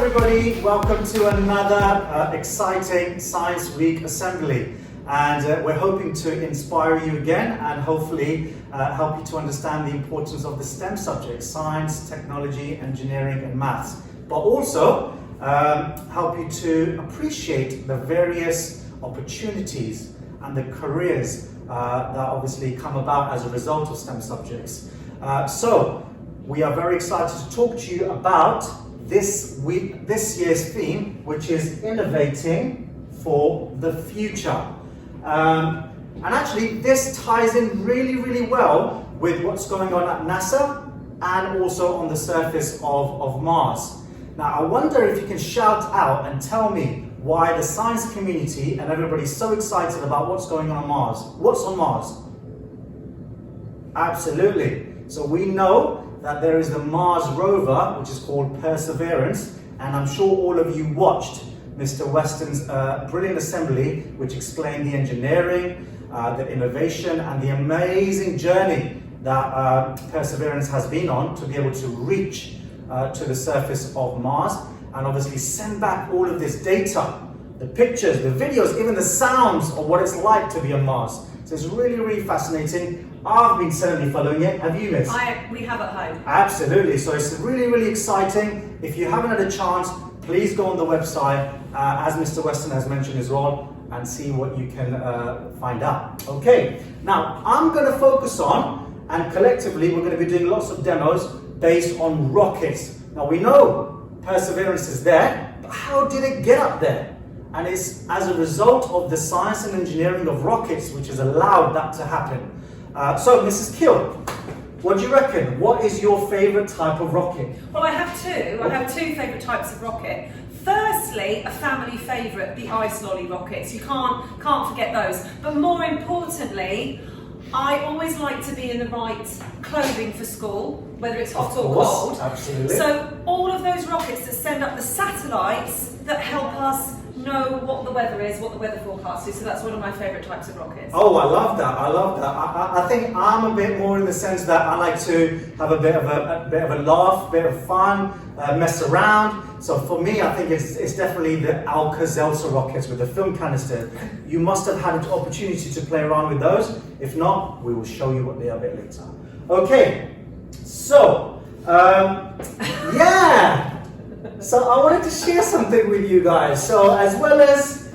everybody, welcome to another exciting Science Week assembly, and we're hoping to inspire you again and hopefully help you to understand the importance of the STEM subjects: science, technology, engineering and maths, but also help you to appreciate the various opportunities and the careers that obviously come about as a result of STEM subjects. So we are very excited to talk to you about this year's theme, which is innovating for the future. And actually this ties in really well with what's going on at NASA and also on the surface of Mars. Now I wonder if you can shout out and tell me why the science community and everybody's so excited about what's going on Mars. What's on Mars? Absolutely. So we know that there is the Mars rover, which is called Perseverance, and I'm sure all of you watched Mr. Weston's brilliant assembly, which explained the engineering, the innovation, and the amazing journey that Perseverance has been on to be able to reach to the surface of Mars, and obviously send back all of this data, the pictures, the videos, even the sounds of what it's like to be on Mars. So it's really fascinating. I've been certainly following it. Have you, Miss? We have at home. Absolutely. So it's really exciting. If you haven't had a chance, please go on the website, as Mr. Weston has mentioned as well, and see what you can find out. Okay. Now I'm going to focus on, and collectively we're going to be doing lots of demos based on rockets. Now we know Perseverance is there, but how did it get up there? And it's as a result of the science and engineering of rockets which has allowed that to happen. So Mrs. Kill, what do you reckon? What is your favourite type of rocket? Well, I have two. I have two favourite types of rocket. Firstly, a family favourite, the ice lolly rockets. You can't forget those. But more importantly, I always like to be in the right clothing for school, whether it's hot or cold. Absolutely. So all of those rockets that send up the satellites that help us know what the weather is, what the weather forecast is. So that's one of my favourite types of rockets. Oh, I love that. I think I'm a bit more in the sense that I like to have a bit of a laugh, a bit of fun, mess around. So for me, I think it's definitely the Alcazelta rockets with the film canister. You must have had an opportunity to play around with those. If not, we will show you what they are a bit later. Okay, so yeah. So I wanted to share something with you guys. So as well as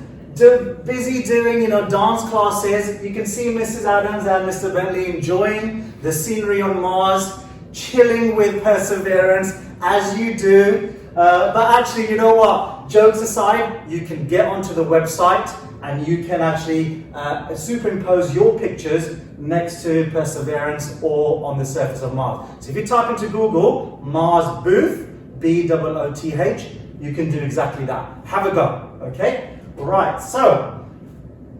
busy doing, dance classes, you can see Mrs. Adams and Mr. Bentley enjoying the scenery on Mars, chilling with Perseverance, as you do. But actually, you know what? Jokes aside, you can get onto the website and you can actually superimpose your pictures next to Perseverance or on the surface of Mars. So if you type into Google Mars booth, BOOTH, you can do exactly that. Have a go, okay? Right, so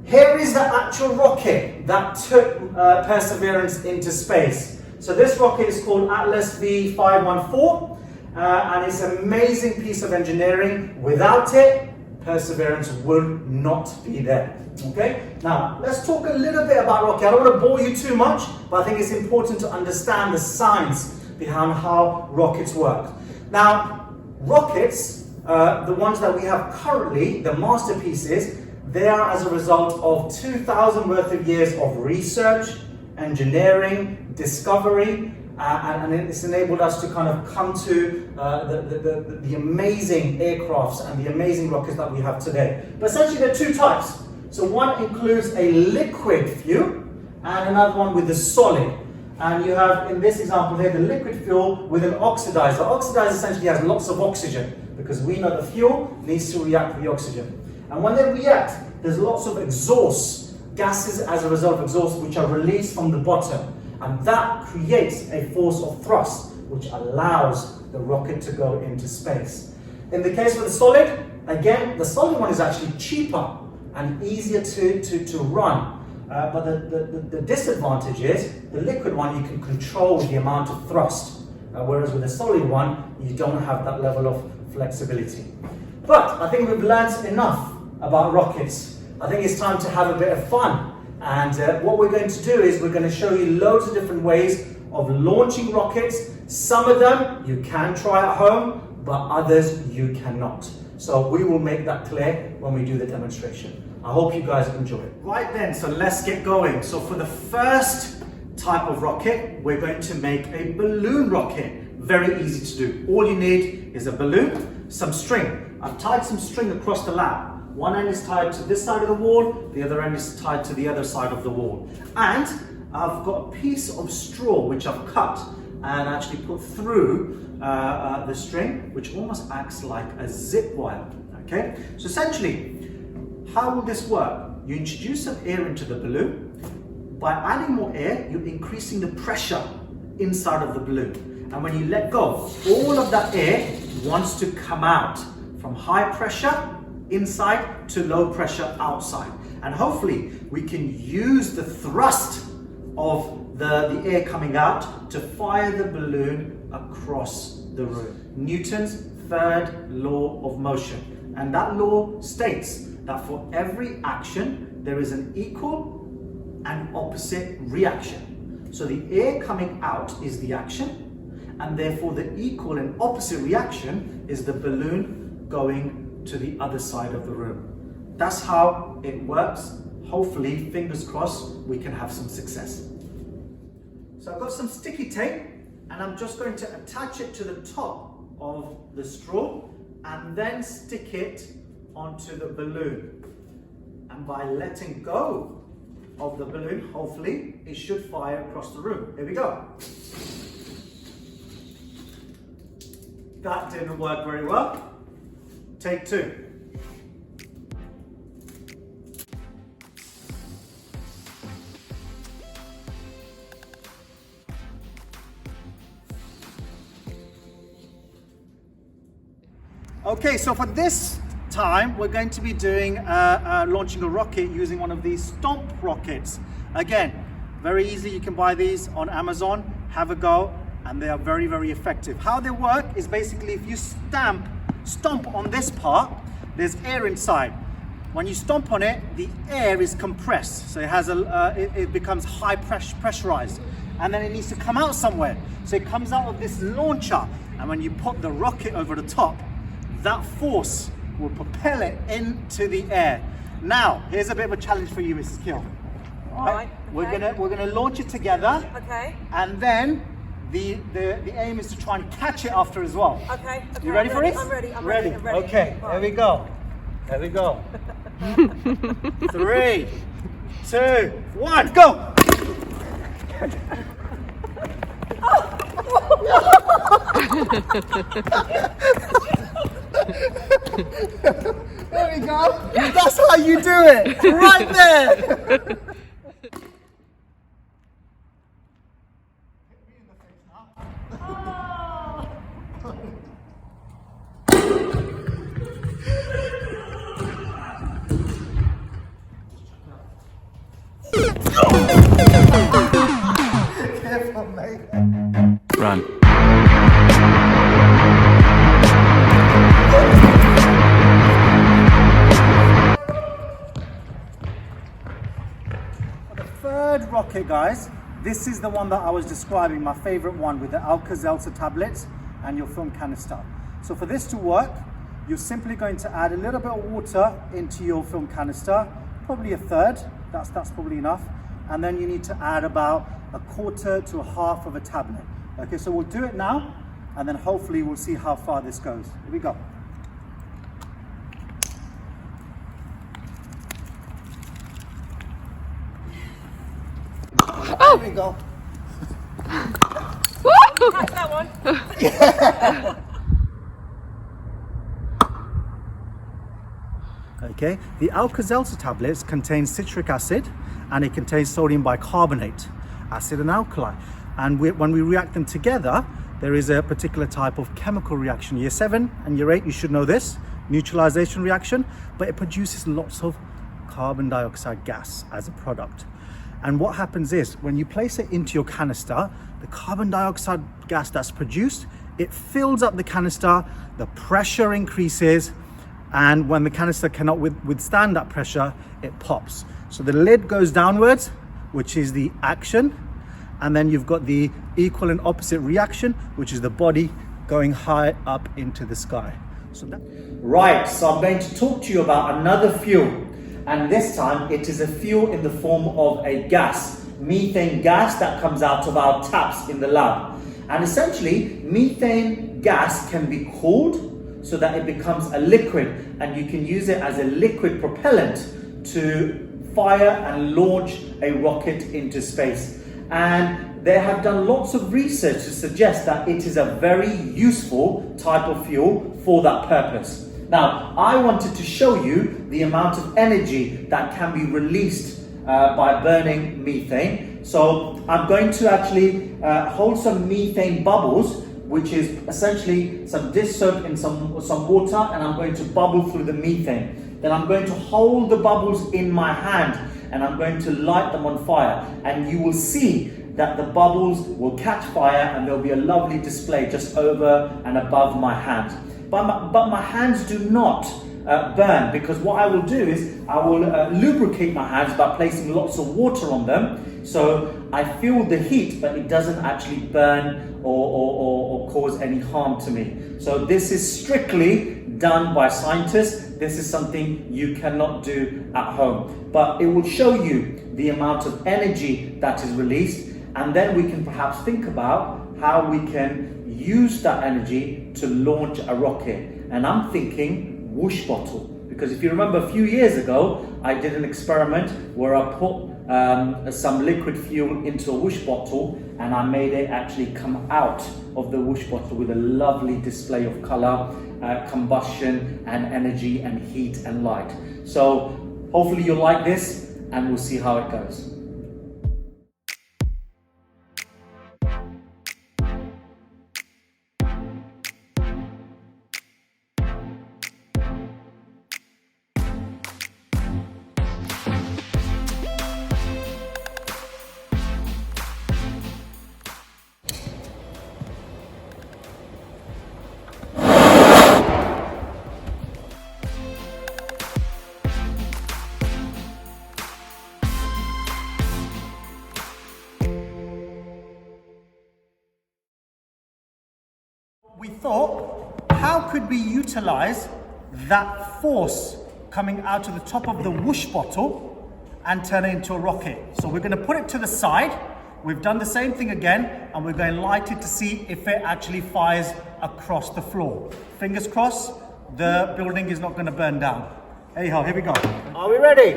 here is the actual rocket that took Perseverance into space. So this rocket is called Atlas V514, and it's an amazing piece of engineering. Without it, Perseverance would not be there. Okay, now let's talk a little bit about rocket. I don't want to bore you too much, but I think it's important to understand the science behind how rockets work. Now, rockets, the ones that we have currently, the masterpieces, they are as a result of 2,000 worth of years of research, engineering, discovery, and it's enabled us to kind of come to the amazing aircrafts and the amazing rockets that we have today. But essentially there are two types. So one includes a liquid fuel and another one with a solid. And you have, in this example here, the liquid fuel with an oxidizer. The oxidizer essentially has lots of oxygen because we know the fuel needs to react with the oxygen. And when they react, there's lots of exhaust, gases as a result of exhaust, which are released from the bottom. And that creates a force of thrust, which allows the rocket to go into space. In the case of the solid, again, the solid one is actually cheaper and easier to run. But the disadvantage is, the liquid one, you can control the amount of thrust, whereas with the solid one, you don't have that level of flexibility. But I think we've learned enough about rockets. I think it's time to have a bit of fun. And what we're going to do is we're going to show you loads of different ways of launching rockets. Some of them you can try at home, but others you cannot. So we will make that clear when we do the demonstration. I hope you guys enjoy it. Right then, so let's get going. So for the first type of rocket, we're going to make a balloon rocket. Very easy to do. All you need is a balloon, some string. I've tied some string across the lab. One end is tied to this side of the wall, the other end is tied to the other side of the wall. And I've got a piece of straw which I've cut and actually put through the string, which almost acts like a zip wire. Okay, so essentially, how will this work? You introduce some air into the balloon. By adding more air, you're increasing the pressure inside of the balloon. And when you let go, all of that air wants to come out from high pressure inside to low pressure outside. And hopefully we can use the thrust of the air coming out to fire the balloon across the room. Newton's third law of motion. And that law states that for every action, there is an equal and opposite reaction. So the air coming out is the action, and therefore the equal and opposite reaction is the balloon going to the other side of the room. That's how it works. Hopefully, fingers crossed, we can have some success. So I've got some sticky tape, and I'm just going to attach it to the top of the straw and then stick it onto the balloon. And by letting go of the balloon, hopefully it should fire across the room. Here we go. That didn't work very well. Take two. Okay, so for this time, we're going to be doing launching a rocket using one of these Stomp Rockets. Again, very easy. You can buy these on Amazon. Have a go, and they are very, very effective. How they work is basically if you stomp on this part, there's air inside. When you stomp on it, the air is compressed, so it has it becomes high pressurized, and then it needs to come out somewhere. So it comes out of this launcher, and when you put the rocket over the top, that force will propel it into the air. Now, here's a bit of a challenge for you, Mrs. Kill. All right. Okay. We're gonna launch it together. Okay. And then the aim is to try and catch it after as well. Okay. You ready for it? I'm ready. I'm ready. Okay. Here we go. Here we go. 3, 2, 1, go! There we go. That's how you do it. Right there. Careful, mate. Run. Third rocket, guys, this is the one that I was describing, my favorite one, with the Alcazelta tablets and your film canister. So for this to work, you're simply going to add a little bit of water into your film canister, probably a third, that's probably enough, and then you need to add about 1/4 to 1/2 of a tablet. Okay, so we'll do it now, and then hopefully we'll see how far this goes. Here we go. Oh! There we go. Catch that one. Okay, the Alcazelta tablets contain citric acid and it contains sodium bicarbonate, acid and alkali. And when we react them together, there is a particular type of chemical reaction. Year 7 and year 8, you should know this, neutralization reaction, but it produces lots of carbon dioxide gas as a product. And what happens is, when you place it into your canister, the carbon dioxide gas that's produced, it fills up the canister, the pressure increases, and when the canister cannot withstand that pressure, it pops. So the lid goes downwards, which is the action, and then you've got the equal and opposite reaction, which is the body going high up into the sky. Right, so I'm going to talk to you about another fuel, and this time it is a fuel in the form of a gas, methane gas that comes out of our taps in the lab. And essentially, methane gas can be cooled so that it becomes a liquid, and you can use it as a liquid propellant to fire and launch a rocket into space. And they have done lots of research to suggest that it is a very useful type of fuel for that purpose. Now, I wanted to show you the amount of energy that can be released by burning methane. So I'm going to actually hold some methane bubbles, which is essentially some dish soap in some water, and I'm going to bubble through the methane. Then I'm going to hold the bubbles in my hand and I'm going to light them on fire, and you will see that the bubbles will catch fire and there'll be a lovely display just over and above my hand. But my hands do not burn, because what I will do is I will lubricate my hands by placing lots of water on them, so I feel the heat but it doesn't actually burn or cause any harm to me. So this is strictly done by scientists. This is something you cannot do at home, but it will show you the amount of energy that is released, and then we can perhaps think about how we can use that energy to launch a rocket. And I'm thinking whoosh bottle, because if you remember a few years ago, I did an experiment where I put some liquid fuel into a whoosh bottle, and I made it actually come out of the whoosh bottle with a lovely display of color, combustion and energy and heat and light. So hopefully you'll like this, and we'll see how it goes. We thought, how could we utilize that force coming out of the top of the whoosh bottle and turn it into a rocket? So we're going to put it to the side. We've done the same thing again, and we're going to light it to see if it actually fires across the floor. Fingers crossed, the building is not going to burn down. Anyhow, here we go. Are we ready?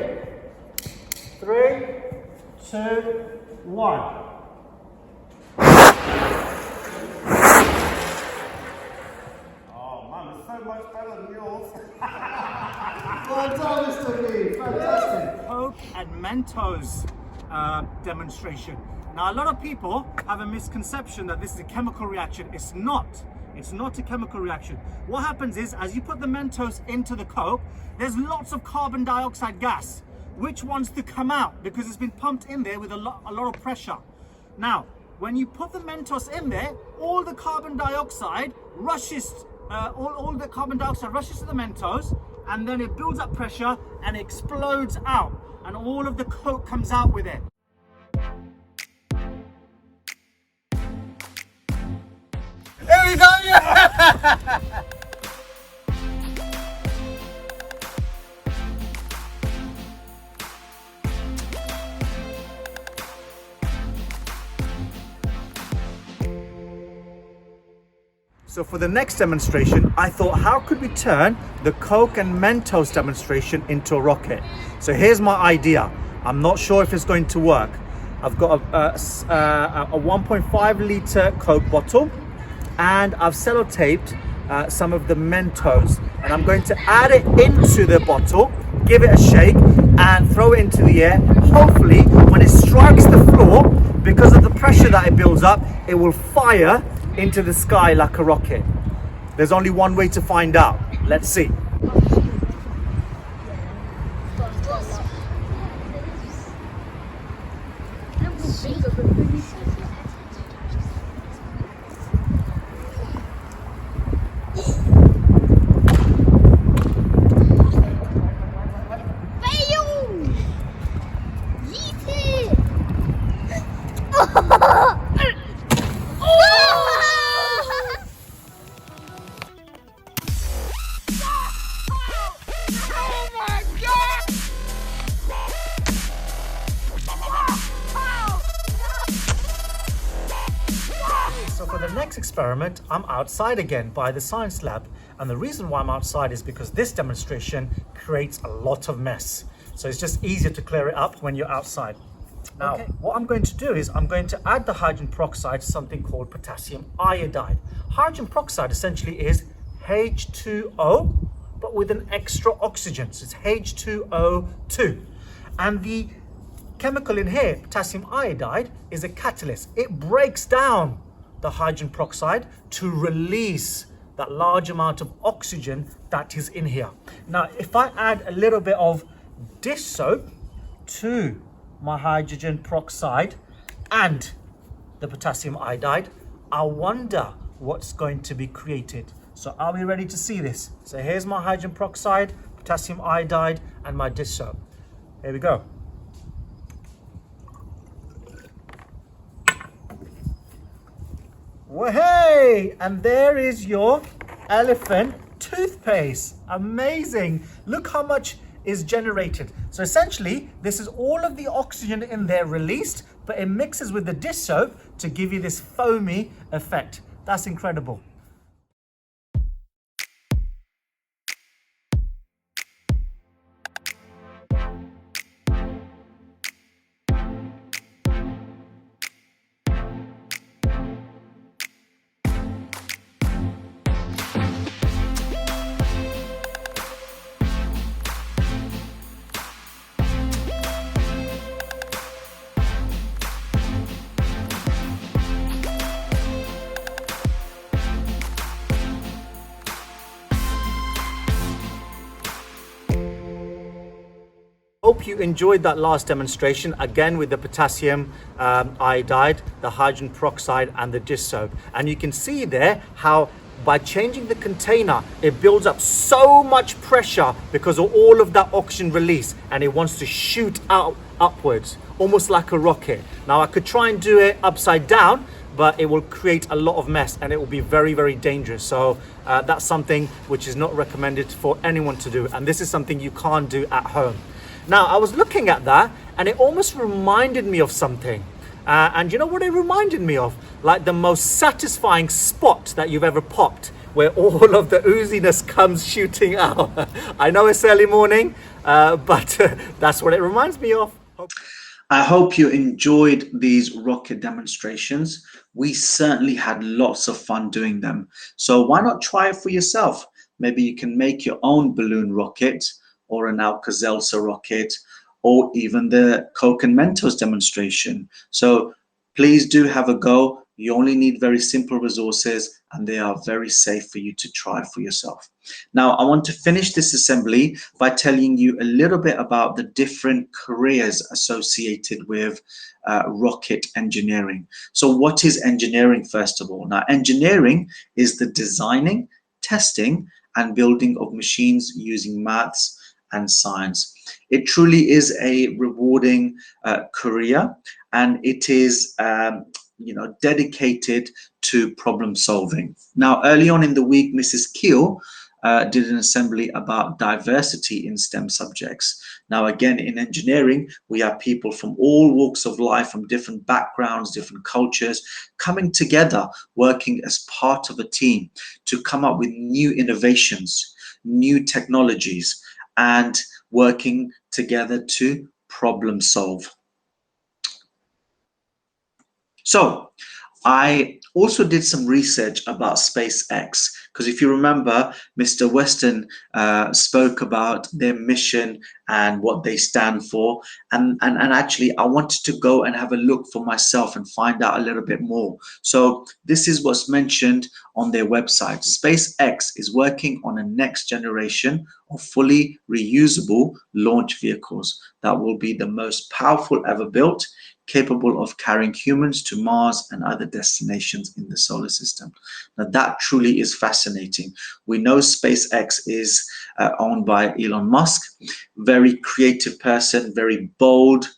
3, 2, 1. So much better than yours. Well done, Mr. Lee. Fantastic. Coke and Mentos demonstration. Now, a lot of people have a misconception that this is a chemical reaction. It's not. It's not a chemical reaction. What happens is, as you put the Mentos into the Coke, there's lots of carbon dioxide gas, which wants to come out because it's been pumped in there with a lot of pressure. Now, when you put the Mentos in there, all the carbon dioxide rushes. All the carbon dioxide rushes to the Mentos, and then it builds up pressure and explodes out, and all of the Coke comes out with it. There we go! Yeah! So for the next demonstration, I thought, how could we turn the Coke and Mentos demonstration into a rocket? So here's my idea. I'm not sure if it's going to work. I've got a 1.5 litre Coke bottle, and I've sellotaped some of the Mentos, and I'm going to add it into the bottle, give it a shake and throw it into the air. Hopefully when it strikes the floor, because of the pressure that it builds up, it will fire into the sky like a rocket. There's only one way to find out. Let's see. next experiment, I'm outside again by the science lab. And the reason why I'm outside is because this demonstration creates a lot of mess. So it's just easier to clear it up when you're outside. Now, what I'm going to do is I'm going to add the hydrogen peroxide to something called potassium iodide. Hydrogen peroxide essentially is H2O, but with an extra oxygen. So it's H2O2. And the chemical in here, potassium iodide, is a catalyst. It breaks down the hydrogen peroxide to release that large amount of oxygen that is in here. Now, if I add a little bit of dish soap to my hydrogen peroxide and the potassium iodide, I wonder what's going to be created. So are we ready to see this? So here's my hydrogen peroxide, potassium iodide, and my dish soap. Here we go. Well, hey, and there is your elephant toothpaste. Amazing. Look how much is generated. So essentially, this is all of the oxygen in there released, but it mixes with the dish soap to give you this foamy effect. That's incredible. Hope you enjoyed that last demonstration, again with the potassium iodide, the hydrogen peroxide and the dish soap. And you can see there how by changing the container, it builds up so much pressure because of all of that oxygen release, and it wants to shoot out upwards, almost like a rocket. Now I could try and do it upside down, but it will create a lot of mess and it will be very, very dangerous. So that's something which is not recommended for anyone to do. And this is something you can't do at home. Now, I was looking at that and it almost reminded me of something. And you know what it reminded me of? Like the most satisfying spot that you've ever popped, where all of the ooziness comes shooting out. I know it's early morning, but that's what it reminds me of. I hope you enjoyed these rocket demonstrations. We certainly had lots of fun doing them. So why not try it for yourself? Maybe you can make your own balloon rocket, or an Alcazelta rocket, or even the Coke and Mentos demonstration. So please do have a go. You only need very simple resources and they are very safe for you to try for yourself. Now, I want to finish this assembly by telling you a little bit about the different careers associated with rocket engineering. So what is engineering, first of all? Now, engineering is the designing, testing, and building of machines using maths and science. It truly is a rewarding career, and it is dedicated to problem solving. Now, early on in the week, Mrs. Keel did an assembly about diversity in STEM subjects. Now, again, in engineering, we have people from all walks of life, from different backgrounds, different cultures, coming together, working as part of a team to come up with new innovations, new technologies, and working together to problem solve. So I also did some research about SpaceX, because if you remember, Mr. Weston spoke about their mission and what they stand for. And actually, I wanted to go and have a look for myself and find out a little bit more. So this is what's mentioned on their website. SpaceX is working on a next generation of fully reusable launch vehicles that will be the most powerful ever built, capable of carrying humans to Mars and other destinations in the solar system. Now, that truly is fascinating. We know SpaceX is owned by Elon Musk, very creative person, very bold,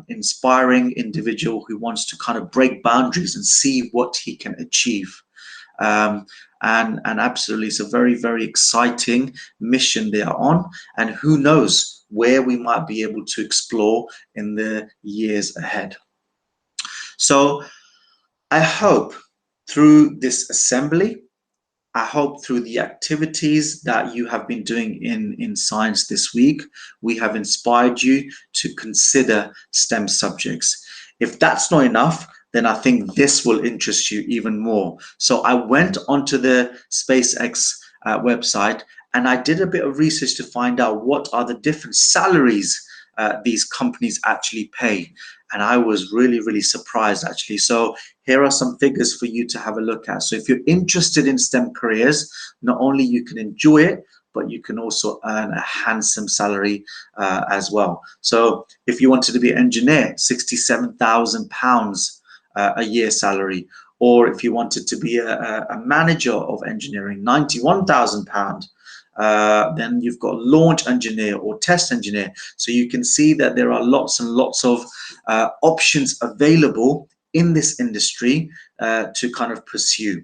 inspiring individual who wants to kind of break boundaries and see what he can achieve. And absolutely, it's a very, very exciting mission they are on, and who knows where we might be able to explore in the years ahead. So I hope through this assembly, I hope through the activities that you have been doing in science this week, we have inspired you to consider STEM subjects. If that's not enough, then I think this will interest you even more. So I went onto the SpaceX website and I did a bit of research to find out what are the different salaries these companies actually pay. And I was really, really surprised actually. So here are some figures for you to have a look at. So if you're interested in STEM careers, not only you can enjoy it, but you can also earn a handsome salary as well. So if you wanted to be an engineer, £67,000 a year salary. Or if you wanted to be a manager of engineering, £91,000. Then you've got launch engineer or test engineer. So you can see that there are lots and lots of options available in this industry to kind of pursue.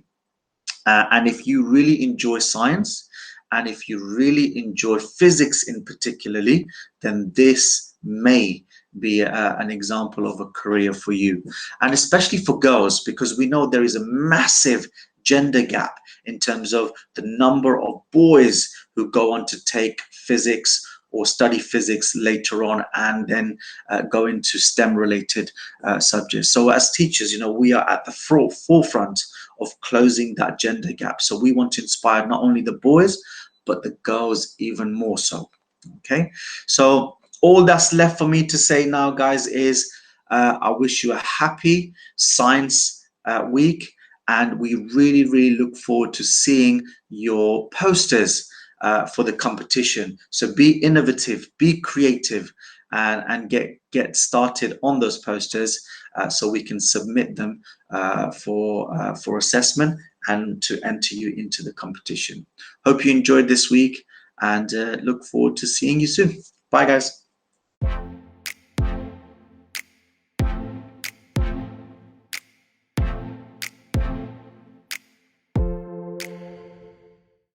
And if you really enjoy science, and if you really enjoy physics in particularly, then this may be an example of a career for you. And especially for girls, because we know there is a massive gender gap in terms of the number of boys who go on to take physics or study physics later on and then go into STEM related subjects. So as teachers, you know, we are at the forefront of closing that gender gap. So we want to inspire not only the boys, but the girls even more so. Okay, so all that's left for me to say now, guys, is I wish you a happy science week, and we really, really look forward to seeing your posters for the competition. So be innovative, be creative, and get started on those posters so we can submit them for assessment and to enter you into the competition. Hope you enjoyed this week and look forward to seeing you soon. Bye, guys.